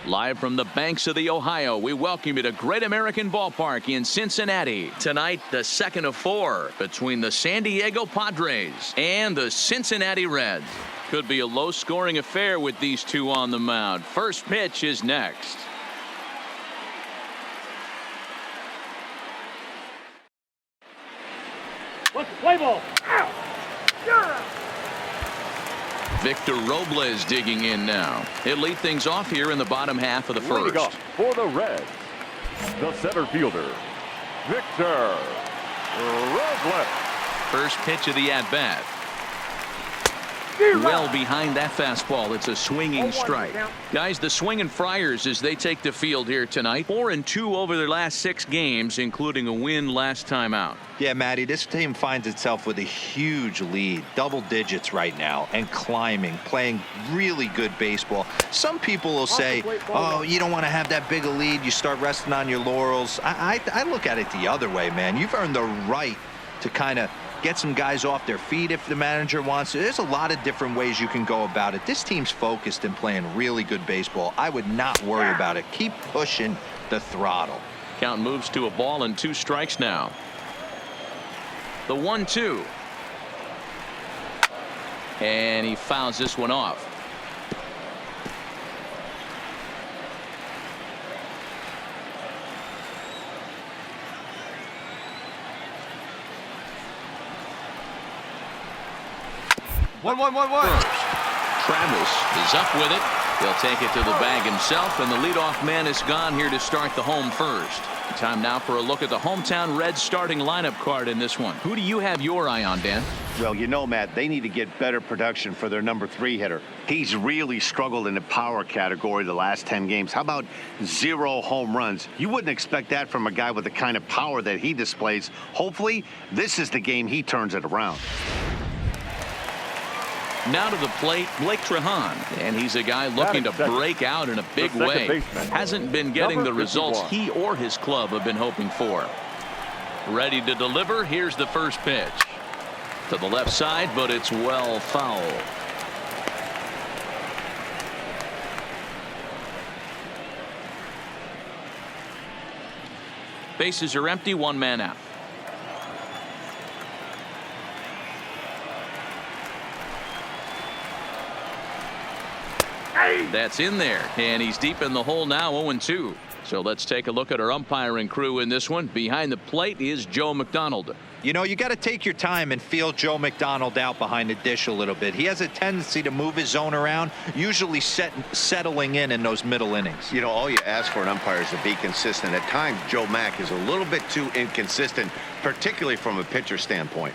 Live from the banks of the Ohio, we welcome you to Great American Ballpark in Cincinnati. Tonight, the second of 4 between the San Diego Padres and the Cincinnati Reds. Could be a low-scoring affair with these two on the mound. First pitch is next. What's the play ball? Ow! Victor Robles digging in now. He'll lead things off here in the bottom half of the first. Leading off for the Reds, the center fielder, Victor Robles. First pitch of the at-bat. Well behind that fastball. It's a swinging strike. Guys, the swinging Friars as they take the field here tonight. 4-2 over their last 6 games, including a win last time out. Yeah, Matty, this team finds itself with a huge lead, double digits right now, and climbing, playing really good baseball. Some people will say, oh, you don't want to have that big a lead. You start resting on your laurels. I look at it the other way, man. You've earned the right to kind of get some guys off their feet if the manager wants to. There's a lot of different ways you can go about it. This team's focused and playing really good baseball. I would not worry about it. Keep pushing the throttle. Count moves to a ball and 2 strikes now. The 1-2. And he fouls this one off. One. First. Travis is up with it. He'll take it to the bag himself, and the leadoff man is gone here to start the home first. Time now for a look at the hometown Reds starting lineup card in this one. Who do you have your eye on, Dan? Well, you know, Matt, they need to get better production for their number 3 hitter. He's really struggled in the power category the last 10 games. How about 0 home runs? You wouldn't expect that from a guy with the kind of power that he displays. Hopefully, this is the game he turns it around. Now to the plate, Blake Trehan, and he's a guy looking to break out in a big way. Hasn't been getting the results he or his club have been hoping for. Ready to deliver. Here's the first pitch. To the left side, but it's well foul. Bases are empty, 1 man out. That's in there, and he's deep in the hole now, 0-2. So let's take a look at our umpiring crew in this one. Behind the plate is Joe McDonald. You know, you got to take your time and feel Joe McDonald out behind the dish a little bit. He has a tendency to move his zone around, usually settling in those middle innings. You know, all you ask for an umpire is to be consistent. At times, Joe Mack is a little bit too inconsistent, particularly from a pitcher standpoint.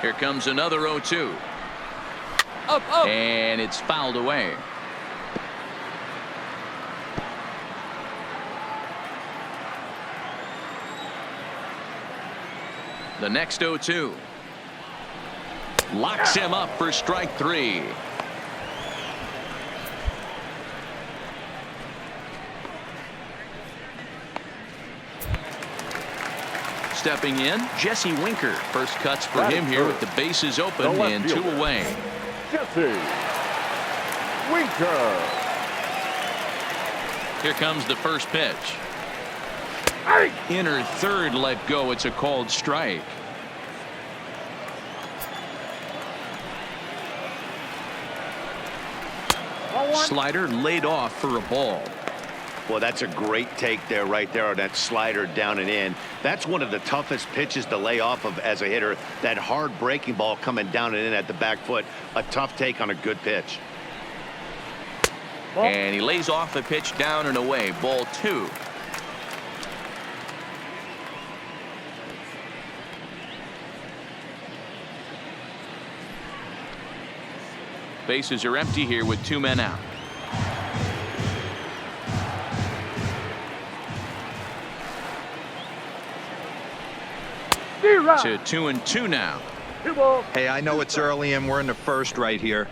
Here comes another 0-2. Up. And it's fouled away. The next 0-2. Locks him up for strike 3. Stepping in, Jesse Winker. First cuts for him here with the bases open and 2 away. Jesse Winker. Here comes the first pitch. Inner third let go. It's a called strike. Slider laid off for a ball. Well, that's a great take there, right there on that slider down and in. That's one of the toughest pitches to lay off of as a hitter. That hard breaking ball coming down and in at the back foot. A tough take on a good pitch. And he lays off the pitch down and away. Ball 2. Bases are empty here with 2 men out. To 2-2 now. Hey, I know it's early and we're in the first right here,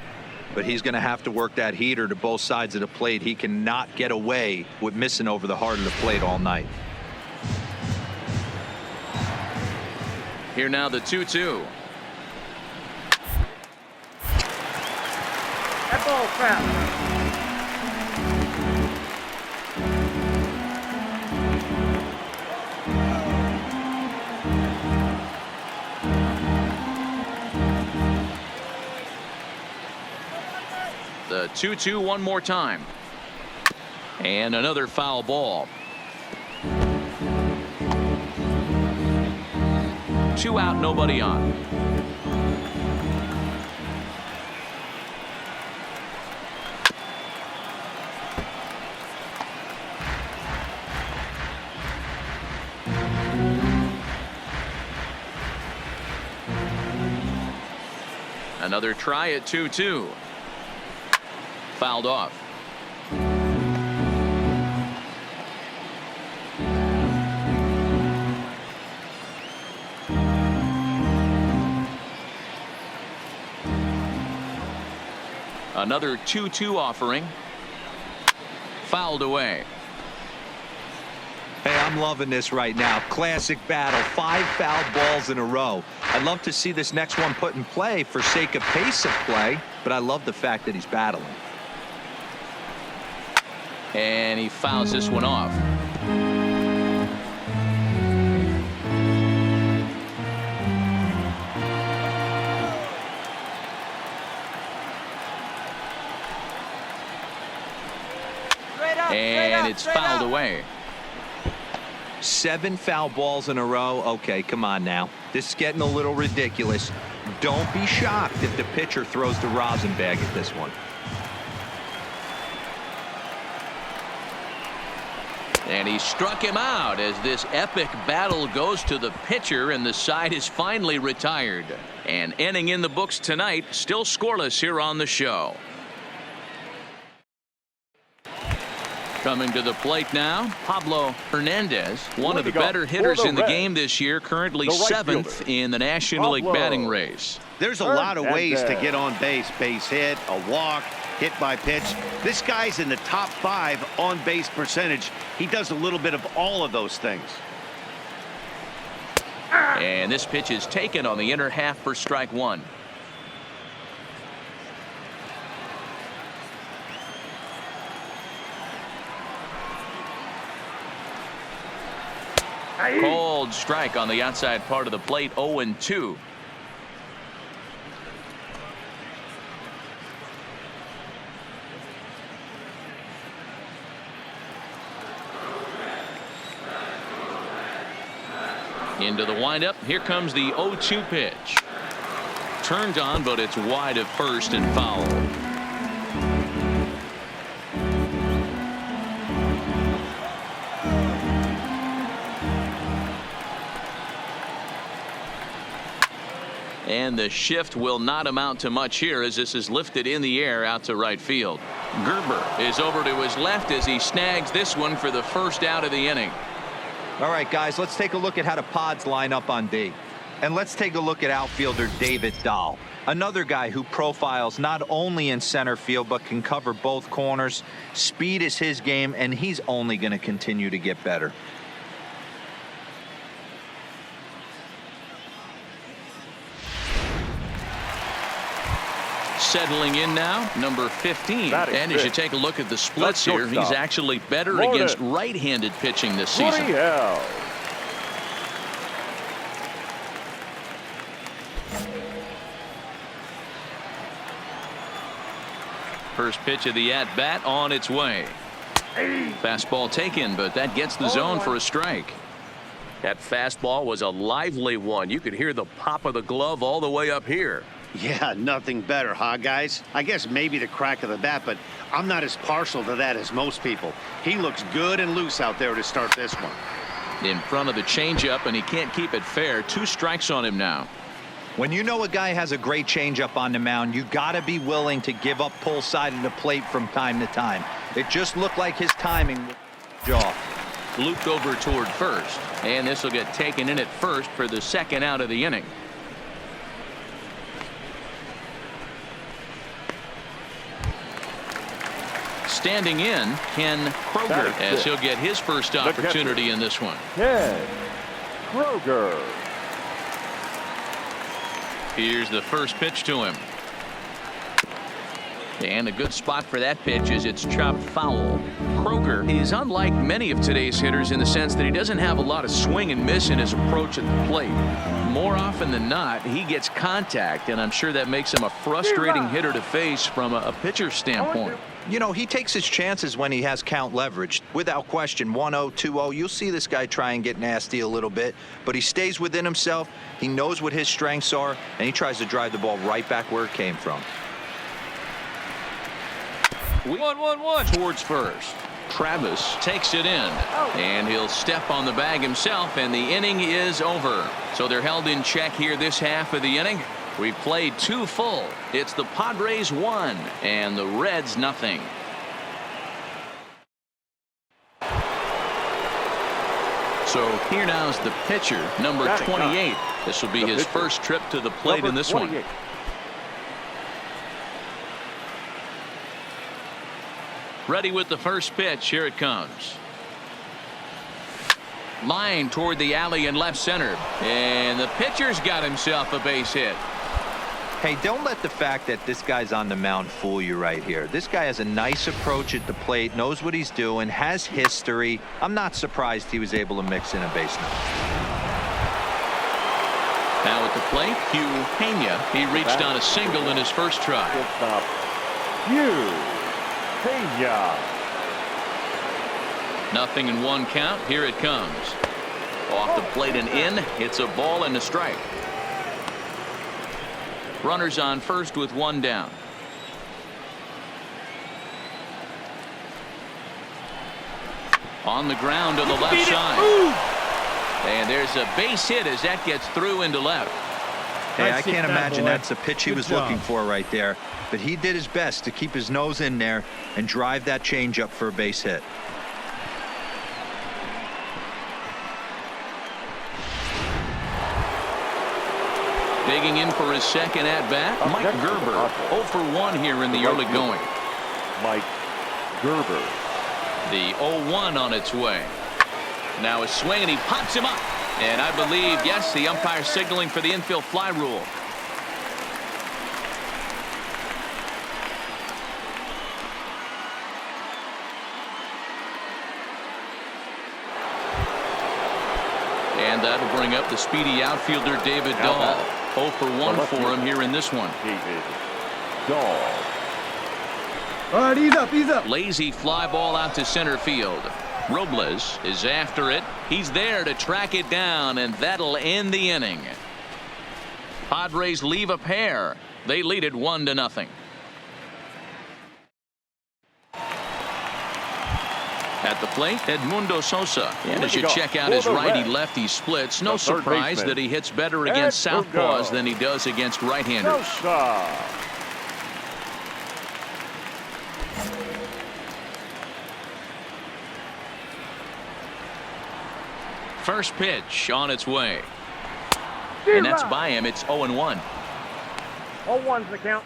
but he's going to have to work that heater to both sides of the plate. He cannot get away with missing over the heart of the plate all night. Here now the 2-2. that ball fast. The 2-2 one more time. And another foul ball. 2 out, nobody on. Another try at 2-2. Fouled off. Another 2-2 offering. Fouled away. Hey, I'm loving this right now. Classic battle. 5 foul balls in a row. I'd love to see this next one put in play for sake of pace of play, but I love the fact that he's battling. And he fouls this one off. And it's fouled away. 7 foul balls in a row. Okay, come on now. This is getting a little ridiculous. Don't be shocked if the pitcher throws the rosin bag at this one. And he struck him out as this epic battle goes to the pitcher, and the side is finally retired. And ending in the books tonight, still scoreless here on the show. Coming to the plate now, Pablo Hernandez, one of the better hitters in the game this year, currently 7th in the National League batting race. There's a lot of ways to get on base. Base hit, a walk, hit by pitch. This guy's in the top 5 on base percentage. He does a little bit of all of those things. And this pitch is taken on the inner half for strike 1. Cold strike on the outside part of the plate. 0-2. Into the windup. Here comes the 0-2 pitch. Turned on, but it's wide of first and foul. And the shift will not amount to much here as this is lifted in the air out to right field. Gerber is over to his left as he snags this one for the first out of the inning. All right, guys, let's take a look at how the Pods line up on D. And let's take a look at outfielder David Dahl, another guy who profiles not only in center field but can cover both corners. Speed is his game, and he's only going to continue to get better. Settling in now, number 15. And as you take a look at the splits here, he's actually better against right-handed pitching this season. First pitch of the at-bat on its way. Fastball taken, but that gets the zone for a strike. That fastball was a lively one. You could hear the pop of the glove all the way up here. Yeah, nothing better, huh, guys? I guess maybe the crack of the bat, but I'm not as partial to that as most people. He looks good and loose out there to start this one. In front of the changeup, and he can't keep it fair. 2 strikes on him now. When you know a guy has a great changeup on the mound, you got to be willing to give up pull side of the plate from time to time. It just looked like his timing was off. Looped over toward first, and this will get taken in at first for the second out of the inning. Standing in, Ken Kroger, as he'll get his first opportunity in this one. Ken Kroger. Here's the first pitch to him. And a good spot for that pitch is it's chopped foul. Kroger is unlike many of today's hitters in the sense that he doesn't have a lot of swing and miss in his approach at the plate. More often than not, he gets contact, and I'm sure that makes him a frustrating hitter to face from a pitcher's standpoint. You know, he takes his chances when he has count leverage. Without question, 1-0, 2-0, you'll see this guy try and get nasty a little bit, but he stays within himself. He knows what his strengths are, and he tries to drive the ball right back where it came from. 1-1-1 towards first. Travis takes it in, and he'll step on the bag himself, and the inning is over. So they're held in check here this half of the inning. We've played 2 full. It's the Padres 1 and the Reds nothing. So here now is the pitcher, number 28. This will be his first trip to the plate in this one. Ready with the first pitch. Here it comes. Line toward the alley in left center. And the pitcher's got himself a base hit. Hey, don't let the fact that this guy's on the mound fool you right here. This guy has a nice approach at the plate, knows what he's doing, has history. I'm not surprised he was able to mix in a base number. Now at the plate, Hugh Pena. He reached on a single in his first try. Good stop. Hugh Pena. Nothing in 1 count. Here it comes. Off the plate and in. It's a ball and a strike. Runners on first with 1 down. On the ground to the left side. And there's a base hit as that gets through into left. Hey, I can't imagine that's a pitch he was looking for right there. But he did his best to keep his nose in there and drive that changeup for a base hit. Digging in for his second at-bat, Mike Gerber. 0 for 1 here in the early going. Mike Gerber. The 0-1 on its way. Now a swing, and he pops him up. And I believe, yes, the umpire signaling for the infield fly rule. And that'll bring up the speedy outfielder David Dahl. 0 for 1 for him here in this one. David Dahl. All right, ease up, ease up. Lazy fly ball out to center field. Robles is after it. He's there to track it down, and that'll end the inning. Padres leave a pair. They lead it 1-0. At the plate, Edmundo Sosa. And as you check out his righty-lefty splits, no surprise that he hits better against southpaws than he does against right-handers. First pitch on its way. And that's by him. It's 0-1. 0-1's the count.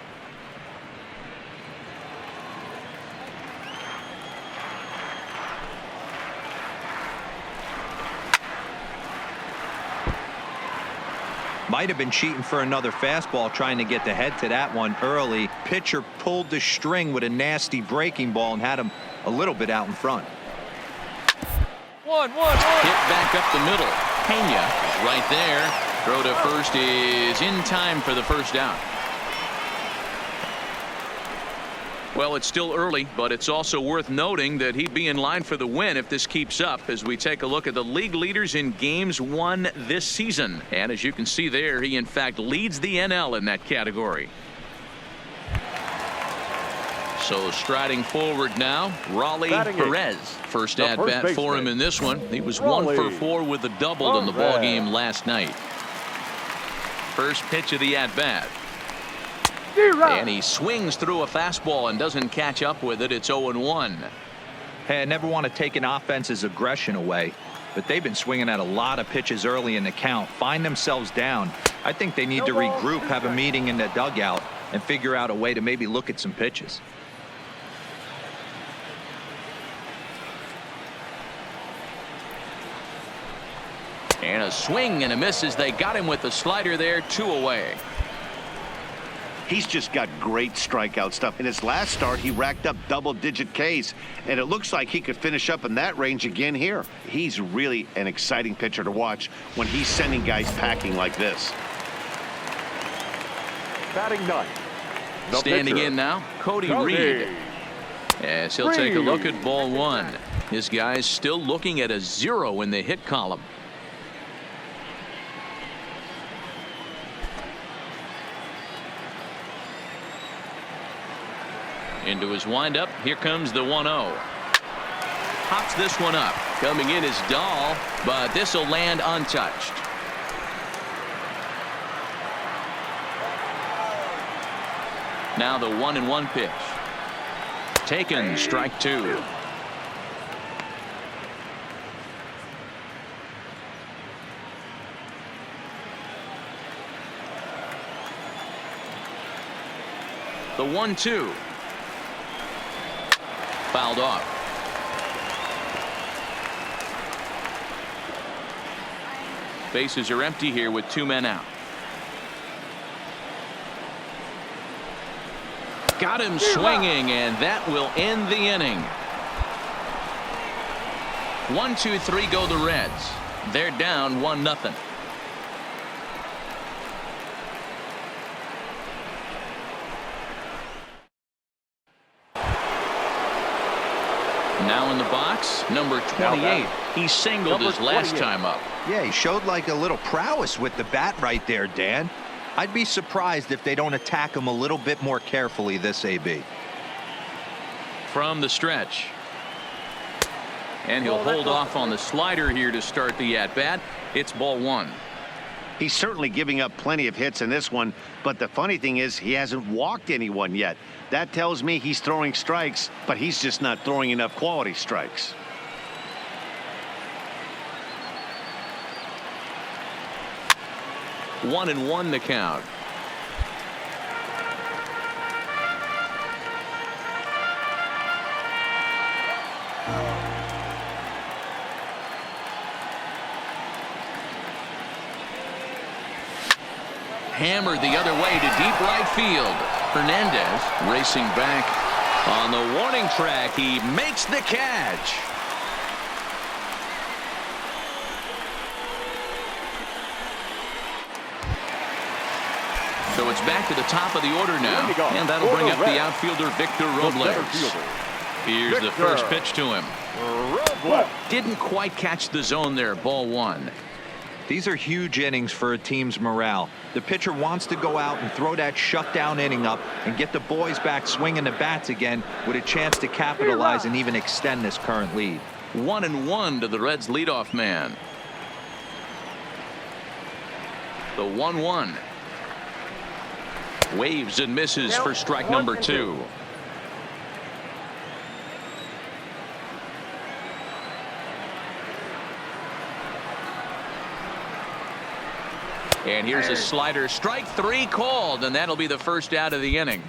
Might have been cheating for another fastball, trying to get the head to that one early. Pitcher pulled the string with a nasty breaking ball and had him a little bit out in front. 1-1. Hit back up the middle. Pena is right there. Throw to first is in time for the first out. Well, it's still early, but it's also worth noting that he'd be in line for the win if this keeps up as we take a look at the league leaders in games won this season. And as you can see there, he in fact leads the NL in that category. So striding forward now, Raleigh Perez. First at bat for him in this one. He was 1 for 4 with a double in the ball game last night. First pitch of the at bat. And he swings through a fastball and doesn't catch up with it. It's 0-1. Hey, I never want to take an offense's aggression away, but they've been swinging at a lot of pitches early in the count. Find themselves down. I think they need to regroup, have a meeting in the dugout, and figure out a way to maybe look at some pitches. And a swing and a miss as they got him with the slider there, 2 away. He's just got great strikeout stuff. In his last start, he racked up double-digit Ks, and it looks like he could finish up in that range again here. He's really an exciting pitcher to watch when he's sending guys packing like this. Batting ninth. The Standing pitcher, in now, Cody Reed. As he'll take a look at ball one. His guy's still looking at a 0 in the hit column. Into his windup. Here comes the 1-0. Pops this one up. Coming in is Dahl, but this will land untouched. Now the 1-1 pitch. Taken, strike 2. The 1-2. Fouled off. Bases are empty here with 2 men out. Got him swinging, and that will end the inning. 1, 2, 3 go the Reds. They're down 1-0. Now in the box, number 28. He singled his last time up. Yeah, he showed like a little prowess with the bat right there, Dan. I'd be surprised if they don't attack him a little bit more carefully this AB. From the stretch. And he'll hold off on the slider here to start the at-bat. It's ball 1. He's certainly giving up plenty of hits in this one, but the funny thing is he hasn't walked anyone yet. That tells me he's throwing strikes, but he's just not throwing enough quality strikes. One and one the count. Hammered the other way to deep right field. Hernandez racing back on the warning track. He makes the catch. So it's back to the top of the order now, and that'll bring up the outfielder Victor Robles. Here's the first pitch to him. Didn't quite catch the zone there. Ball 1. These are huge innings for a team's morale. The pitcher wants to go out and throw that shutdown inning up and get the boys back swinging the bats again with a chance to capitalize and even extend this current lead. 1-1 to the Reds leadoff man. The 1-1. Waves and misses for strike number 2. And here's a slider. Strike 3 called, and that'll be the first out of the inning.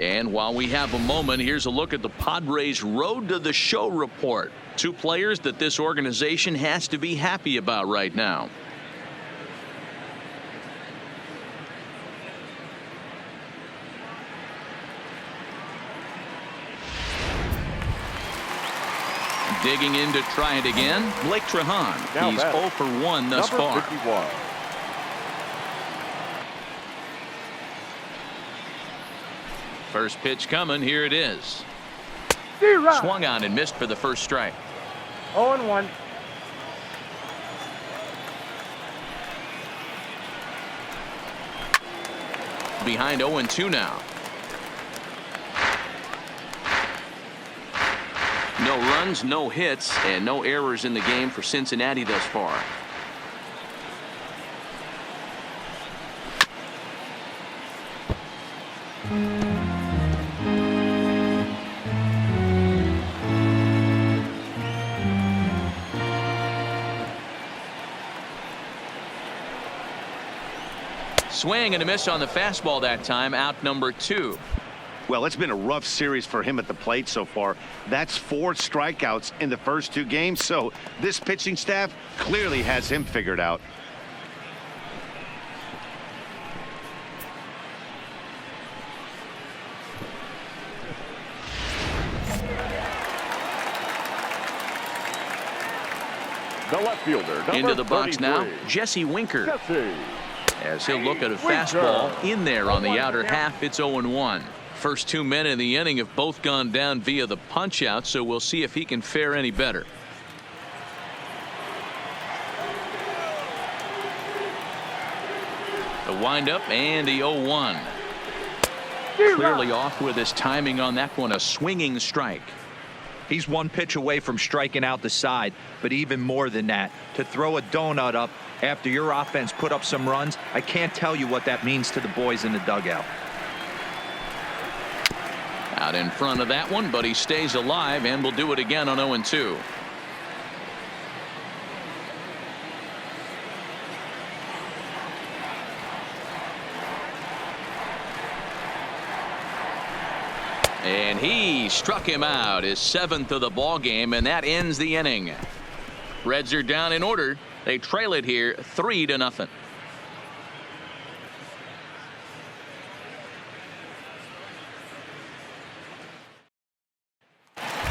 And while we have a moment, here's a look at the Padres' road to the show report. 2 players that this organization has to be happy about right now. Digging in to try it again, Blake Trahan. He's 0 for 1 thus far. 51. First pitch coming. Here it is. Swung on and missed for the first strike. 0-1. Behind 0-2 now. No runs, no hits, and no errors in the game for Cincinnati thus far. Swing and a miss on the fastball that time. Out number 2. Well, it's been a rough series for him at the plate so far. That's 4 strikeouts in the first 2 games, so this pitching staff clearly has him figured out. The left fielder, number Into the box 33. now, Jesse Winker. Jesse. As he'll look at a fastball in there on the outer half. It's 0-1. First 2 men in the inning have both gone down via the punch out, so we'll see if he can fare any better. The windup and the 0-1. Clearly off with his timing on that one. A swinging strike. He's one pitch away from striking out the side, but even more than that, to throw a donut up after your offense put up some runs, I can't tell you what that means to the boys in the dugout. Out in front of that one, but he stays alive and will do it again on 0-2. And he struck him out, his 7th of the ball game, and that ends the inning. Reds are down in order. They trail it here 3-0.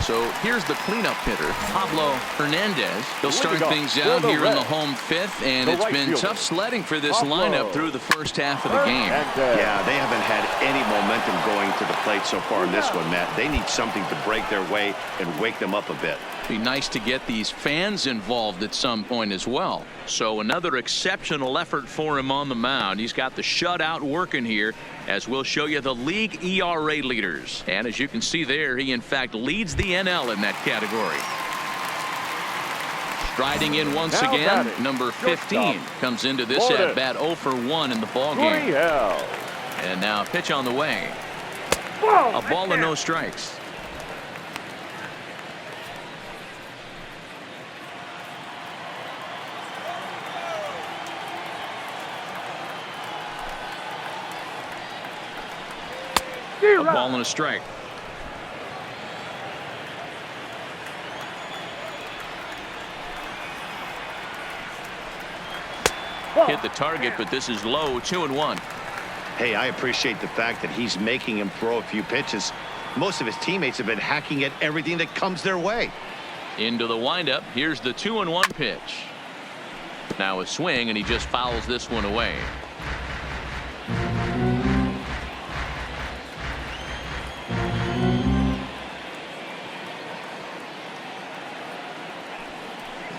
So here's the cleanup hitter, Pablo Hernandez. He'll start things out here in the home 5th, and it's been tough sledding for this lineup through the first half of the game. Yeah, they haven't had any momentum going to the plate so far in this one, Matt. They need something to break their way and wake them up a bit. Be nice to get these fans involved at some point as well. So another exceptional effort for him on the mound. He's got the shutout working here, as we'll show you the league ERA leaders. And as you can see there, he in fact leads the NL in that category. Striding in once again, number 15 comes into this at bat 0 for 1 in the ball game. And now a pitch on the way. A ball and no strikes. A ball and a strike. Hit the target, but this is low. 2-1. Hey, I appreciate the fact that he's making him throw a few pitches. Most of his teammates have been hacking at everything that comes their way. Into the windup. Here's the 2-1 pitch. Now a swing, and he just fouls this one away.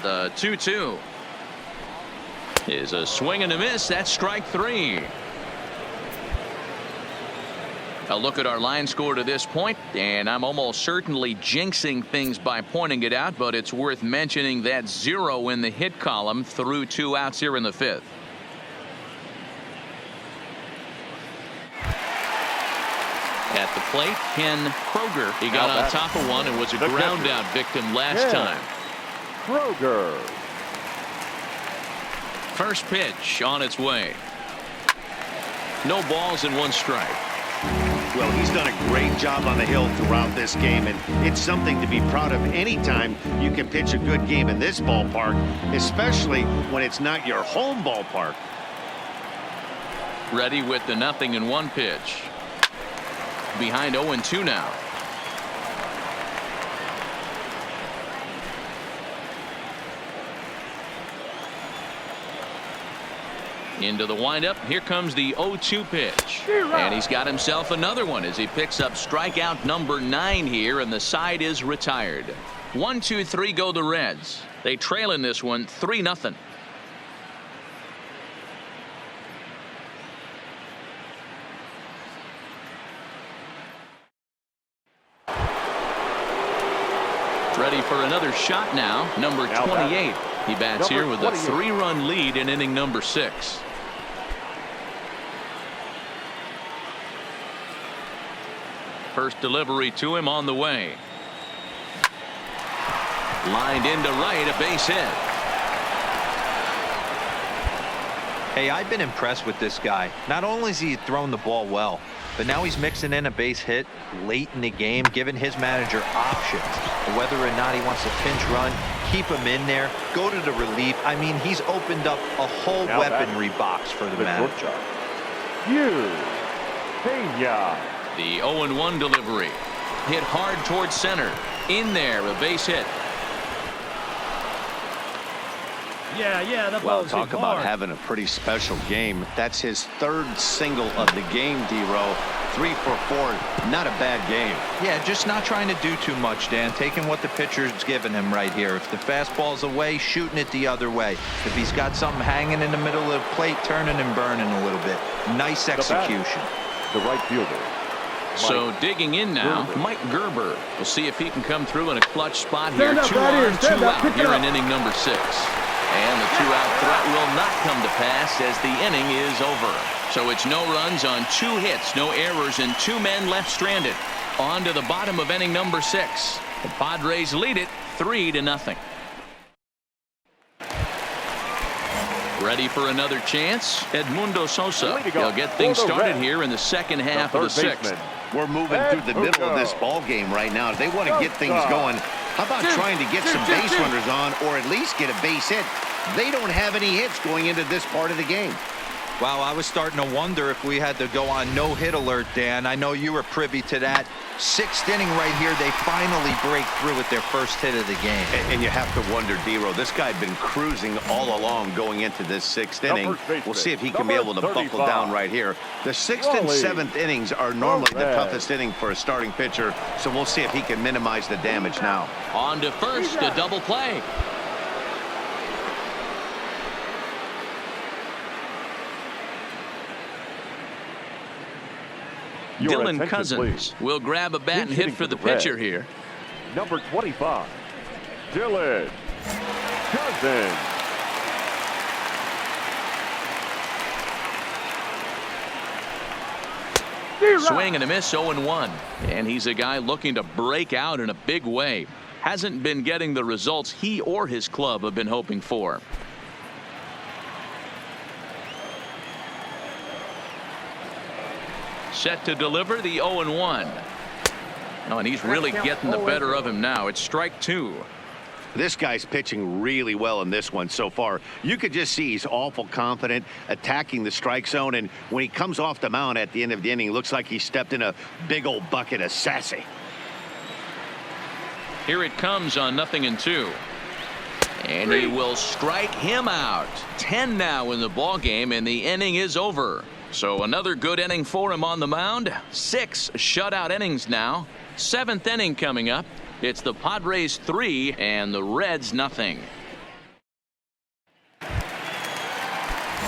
The 2-2 is a swing and a miss. That's strike 3. A look at our line score to this point, and I'm almost certainly jinxing things by pointing it out, but it's worth mentioning that 0 in the hit column through 2 outs here in the 5th. At the plate, Ken Kroger. He got on top of one and was a ground out victim last time. Kroger. First pitch on its way. No balls and 1 strike. Well, he's done a great job on the hill throughout this game, and it's something to be proud of anytime you can pitch a good game in this ballpark, especially when it's not your home ballpark. Ready with the 0-1 pitch. Behind 0-2 now. Into the windup. Here comes the 0-2 pitch. And he's got himself another one as he picks up strikeout number 9 here, and the side is retired. 1-2-3 go the Reds. They trail in this one 3-0. Ready for another shot now. Number 28. He bats here with a 3-run lead in inning number 6. First delivery to him on the way. Lined into right, a base hit. Hey, I've been impressed with this guy. Not only has he thrown the ball well, but now he's mixing in a base hit late in the game, giving his manager options. Whether or not he wants to pinch run, keep him in there, go to the relief. I mean, he's opened up a whole weaponry box for the manager. Pena. The 0-1 delivery. Hit hard towards center. In there, a base hit. Yeah, that Well, ball's talk hit about hard. having a pretty special game. That's his third single of the game, D-Row. 3 for 4. Not a bad game. Yeah, just not trying to do too much, Dan. Taking what the pitcher's giving him right here. If the fastball's away, shooting it the other way. If he's got something hanging in the middle of the plate, turning and burning a little bit. Nice execution. The right fielder. So digging in now, Mike Gerber. We'll see if he can come through in a clutch spot here. Stand up, 2 right here. on, Stand 2 up. out Pick it here up. in inning number 6. And the 2-out threat will not come to pass as the inning is over. So it's no runs on 2 hits, no errors, and 2 men left stranded. On to the bottom of inning number 6. The Padres lead it 3-0. Ready for another chance? Edmundo Sosa. He'll get things started here in the second half of the 6th. We're moving through the middle of this ball game right now. If they want to get things going, how about trying to get some base runners on or at least get a base hit? They don't have any hits going into this part of the game. Wow, I was starting to wonder if we had to go on no-hit alert, Dan. I know you were privy to that. 6th inning right here, they finally break through with their first hit of the game. And you have to wonder, D-Row, this guy had been cruising all along going into this 6th inning. We'll see if he can be able to buckle down right here. The 6th and 7th innings are normally the toughest inning for a starting pitcher, so we'll see if he can minimize the damage now. On to first, a double play. Dylan Cousins will grab a bat and hit for the pitcher here. Number 25, Dylan Cousins. Swing and a miss, 0-1. And he's a guy looking to break out in a big way. Hasn't been getting the results he or his club have been hoping for. Set to deliver the 0-1. Oh, and he's really getting the better of him now. It's strike 2. This guy's pitching really well in this one so far. You could just see he's awful confident attacking the strike zone, and when he comes off the mound at the end of the inning, looks like he stepped in a big old bucket of sassy. Here it comes on 0-2. And he will strike him out. 10 now in the ball game, and the inning is over. So another good inning for him on the mound. 6 shutout innings now. 7th inning coming up. It's the Padres 3 and the Reds 0.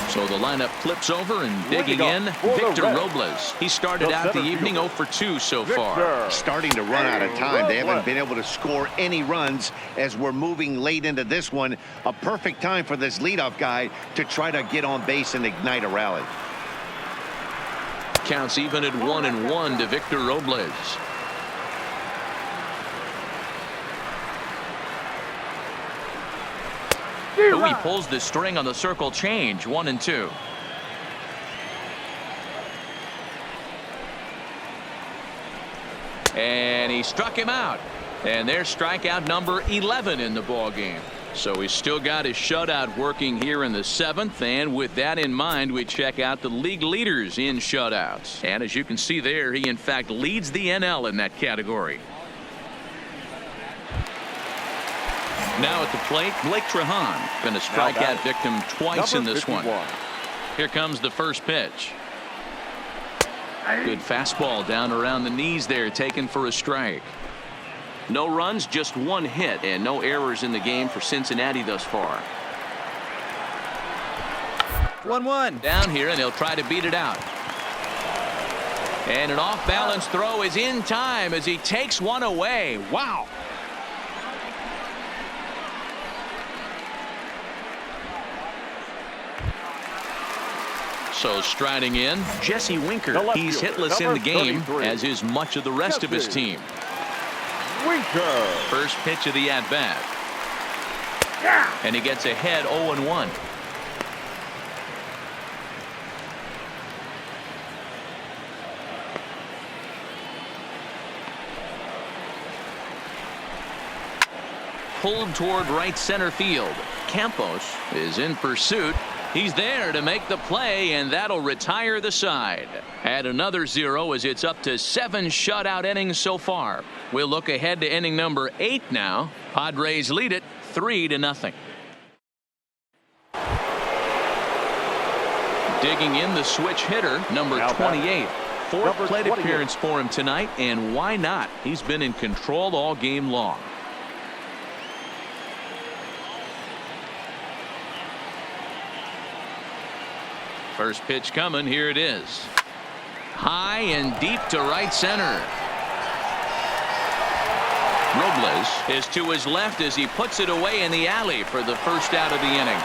So the lineup flips over and digging in, Victor Robles. He started out the evening 0 for 2 so far. Starting to run out of time. They haven't been able to score any runs as we're moving late into this one. A perfect time for this leadoff guy to try to get on base and ignite a rally. Counts even at 1-1 to Victor Robles. Oh, he pulls the string on the circle change. 1-2. And he struck him out. And there's strikeout number 11 in the ball game. So he's still got his shutout working here in the 7th, and with that in mind, we check out the league leaders in shutouts. And as you can see there, he in fact leads the NL in that category. Now at the plate, Blake Trehan, been a strikeout victim twice in this one. Here comes the first pitch. Good fastball down around the knees there, taken for a strike. No runs, just 1 hit, and no errors in the game for Cincinnati thus far. 1-1. Down here, and he'll try to beat it out. And an off-balance throw is in time as he takes one away. Wow. So striding in, Jesse Winker. He's hitless in the game, as is much of the rest of his team. Winker. First pitch of the at-bat. And he gets ahead 0-1. Pulled toward right center field. Campos is in pursuit. He's there to make the play, and that'll retire the side. Add another 0 as it's up to 7 shutout innings so far. We'll look ahead to inning number 8 now. Padres lead it 3-0. Digging in the switch hitter, number 28. Fourth plate appearance for him tonight, and why not? He's been in control all game long. First pitch coming. Here it is. High and deep to right center. Robles is to his left as he puts it away in the alley for the first out of the inning.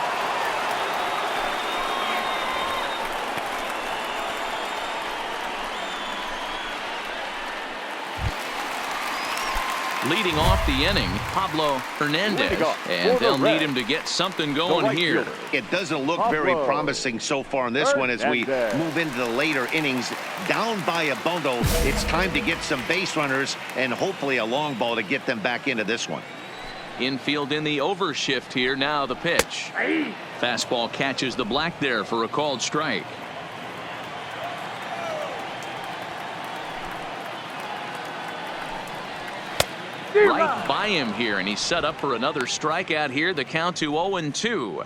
Leading off the inning, Pablo Hernandez, and they'll need him to get something going here. It doesn't look very promising so far in this one as we move into the later innings. Down by a bundle, it's time to get some base runners and hopefully a long ball to get them back into this one. Infield in the overshift here. Now the pitch. Fastball catches the black there for a called strike. Right by him here, and he's set up for another strikeout here. The count to 0-2.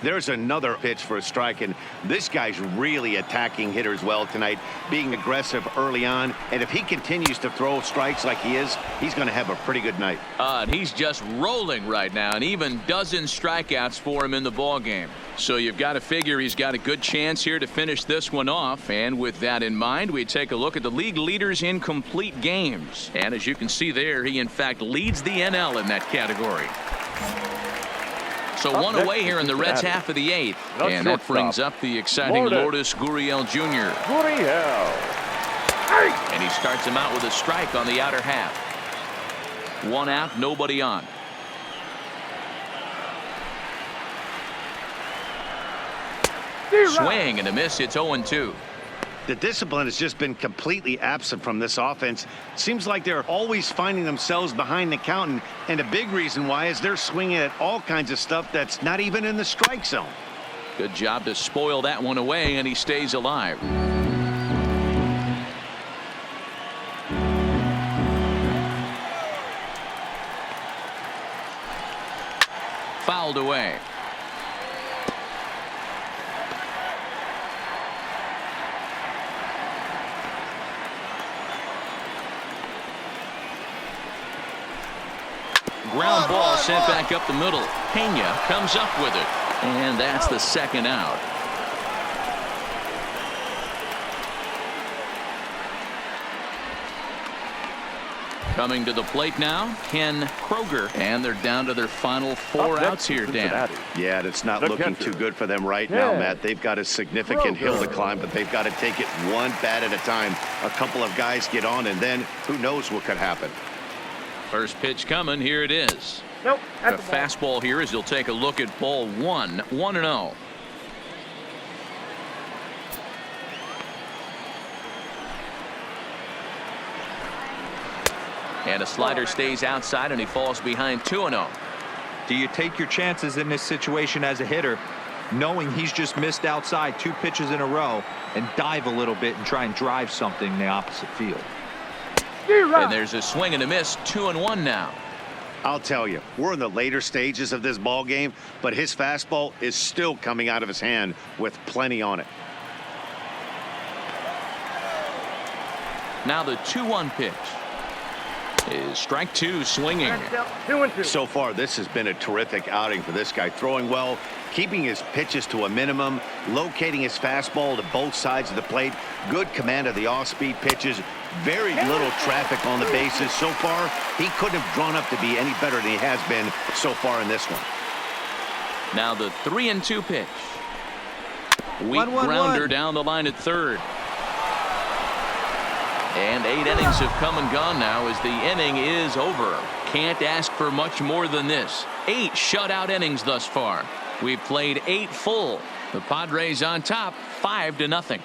There's another pitch for a strike, and this guy's really attacking hitters well tonight, being aggressive early on. And if he continues to throw strikes like he is, he's going to have a pretty good night. And he's just rolling right now, and even dozen strikeouts for him in the ball game. So you've got to figure he's got a good chance here to finish this one off. And with that in mind, we take a look at the league leaders in complete games. And as you can see there, he in fact leads the NL in that category. So one away here in the Reds' half of the eighth. And that brings up the exciting Lourdes Gurriel Jr. And he starts him out with a strike on the outer half. One out, nobody on. Swing and a miss. It's 0-2. The discipline has just been completely absent from this offense. Seems like they're always finding themselves behind the count, and a big reason why is they're swinging at all kinds of stuff that's not even in the strike zone. Good job to spoil that one away, and he stays alive. Fouled away. Ground ball sent back up the middle. Pena comes up with it, and that's the second out. Coming to the plate now, Ken Kroger, and they're down to their final 4 outs here, Dan. Yeah, it's not looking too good for them right now, Matt. They've got a significant hill to climb, but they've got to take it one bat at a time. A couple of guys get on, and then who knows what could happen. First pitch coming. Here it is. Nope. A fastball here as he'll take a look at ball 1. 1-0. And a slider stays outside, and he falls behind 2-0. Do you take your chances in this situation as a hitter, knowing he's just missed outside 2 pitches in a row, and dive a little bit and try and drive something in the opposite field? And there's a swing and a miss. 2-1 now. I'll tell you, we're in the later stages of this ball game, but his fastball is still coming out of his hand with plenty on it. Now the 2-1 pitch is strike 2, swinging. 2-2. So far, this has been a terrific outing for this guy. Throwing well, keeping his pitches to a minimum, locating his fastball to both sides of the plate. Good command of the off-speed pitches. Very little traffic on the bases. So far, he couldn't have drawn up to be any better than he has been so far in this one. Now the 3-2 pitch. Weak grounder down the line at third. And 8 innings have come and gone now as the inning is over. Can't ask for much more than this. 8 shutout innings thus far. We've played 8 full. The Padres on top, 5-0.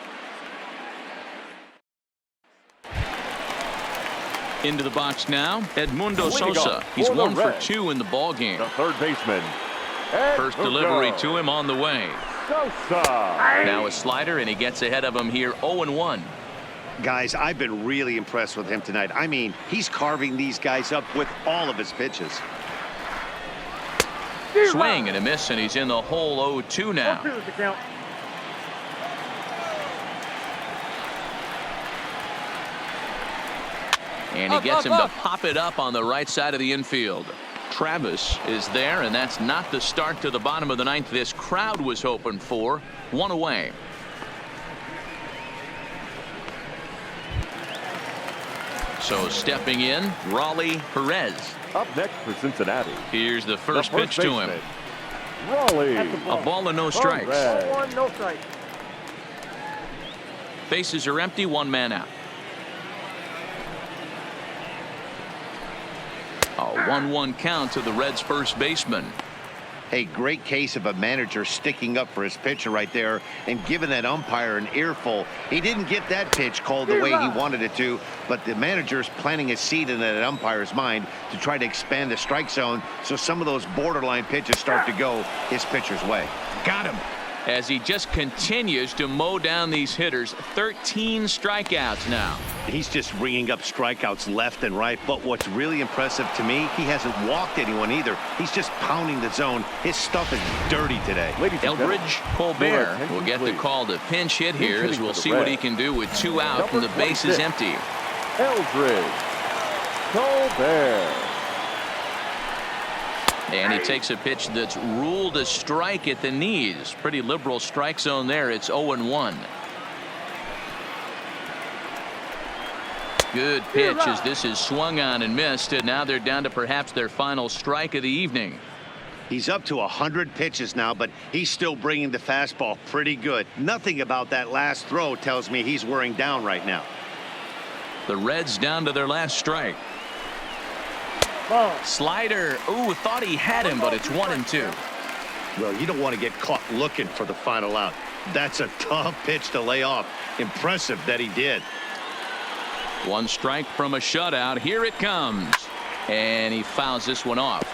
Into the box now, Edmundo Sosa. He's 1 for 2 in the ball game. The third baseman. First delivery to him on the way. Sosa. Now a slider, and he gets ahead of him here, 0-1. Guys, I've been really impressed with him tonight. I mean, he's carving these guys up with all of his pitches. Swing and a miss, and he's in the hole. 0-2 now. And he gets him to pop it up on the right side of the infield. Travis is there, and that's not the start to the bottom of the ninth this crowd was hoping for. One away. So stepping in, Raleigh Perez. Up next for Cincinnati. Here's the first pitch to him. Raleigh. A ball and no strikes. Perez. No strike. Bases are empty, one man out. A 1-1 count to the Reds' first baseman. A great case of a manager sticking up for his pitcher right there and giving that umpire an earful. He didn't get that pitch called the way he wanted it to, but the manager's planting a seed in that umpire's mind to try to expand the strike zone so some of those borderline pitches start to go his pitcher's way. Got him. As he just continues to mow down these hitters. 13 strikeouts now. He's just ringing up strikeouts left and right, but what's really impressive to me, he hasn't walked anyone either. He's just pounding the zone. His stuff is dirty today. Eldridge Colbert will get the call to pinch hit here, as we'll see what he can do with 2 out and the base is empty. Eldridge Colbert. And he takes a pitch that's ruled a strike at the knees. Pretty liberal strike zone there. It's 0-1. Good pitch as this is swung on and missed, and now they're down to perhaps their final strike of the evening. He's up to 100 pitches now, but he's still bringing the fastball pretty good. Nothing about that last throw tells me he's wearing down right now. The Reds down to their last strike. Slider. Ooh, thought he had him, but it's 1-2. Well, you don't want to get caught looking for the final out. That's a tough pitch to lay off. Impressive that he did. 1 strike from a shutout. Here it comes. And he fouls this one off.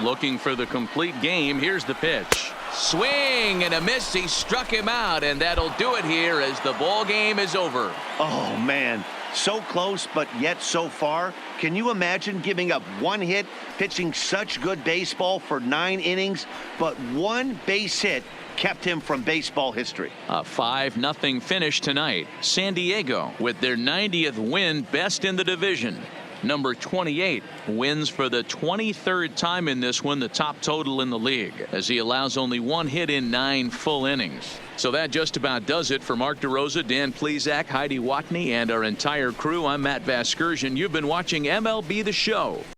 Looking for the complete game. Here's the pitch. Swing and a miss. He struck him out, and that'll do it here as the ball game is over. Oh, man. So close, but yet so far. Can you imagine giving up 1 hit, pitching such good baseball for 9 innings, but 1 base hit kept him from baseball history? A 5-0 finish tonight. San Diego with their 90th win, best in the division. Number 28 wins for the 23rd time in this one, the top total in the league, as he allows only 1 hit in 9 full innings. So that just about does it for Mark DeRosa, Dan Plesac, Heidi Watney, and our entire crew. I'm Matt Vasgersian. You've been watching MLB The Show.